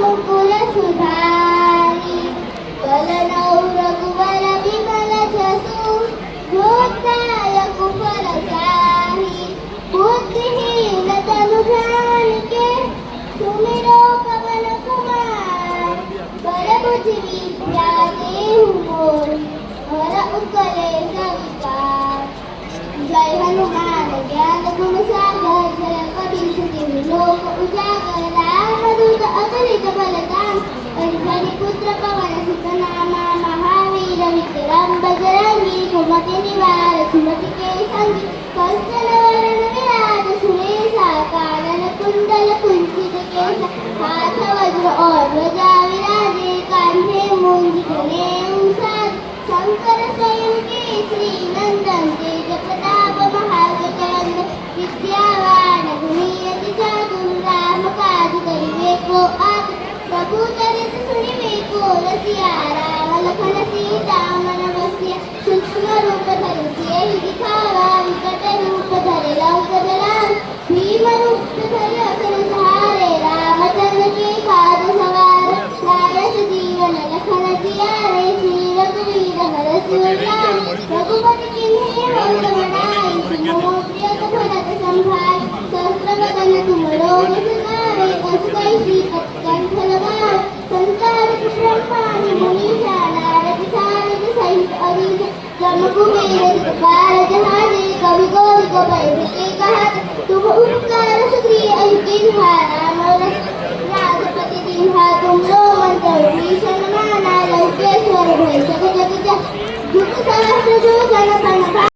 मुकुल सुधारी वदनौ रघुवर विमल जसु भूताय कुशल चाहि बुद्धिहीन तनु जानिके सुमिरो पवन कुमार बल बुद्धि विद्या देहु मोहि हर उकले संकार जय हनुमान ज्ञान गुण सागर जय कबीर सिद्धि लोक उजागर रामदूत अतुलित बलधाम अंजनी पुत्र पवन सुत नामा महावीर विक्रम बजरंगी कुमति निवार सुमति के संगी कंचन वरण विराज सुरेशा कानन कुंडल कुंचित केसा हाथ वज्र और ध्वजा विराजे कान्हे मूंज जनेऊ साज शंकर स्वयं केसरी नंदन तेज प्रताप महाजगवंदन विद्यावान गुणियति चातुर राम काज करिबे को आतुर प्रभु चरित सुनिबे को रसिया राम लखन सीता मन बसिया सूक्ष्म रूप धरि सियहि दिखावा विकट रूप धरि लंक जलान भीम रूप धरि असुर सहारे रामचंद्र के काज सवार लायस जीवन लखन जियारे श्री रघुवीर हर सिर रघुपति किन्हीं बहुत बड़ाई तुम प्रिय भरत संभाई सहस्रवदन तुम लोक सुधारे अस कैसी कंठ लगाए संसार ब्रह्मादि मुनीषा नारद सारद सहित अनीश जम कुबेर कार जहाजे कवि गोल को बैठे कहा तुम उपकार सुग्रीव अहिके धारा मोर राजपति दिन्हा तुम लो मंत्र भीषण माना लंकेश्वर भय सब जग जुग सहस्र जो जन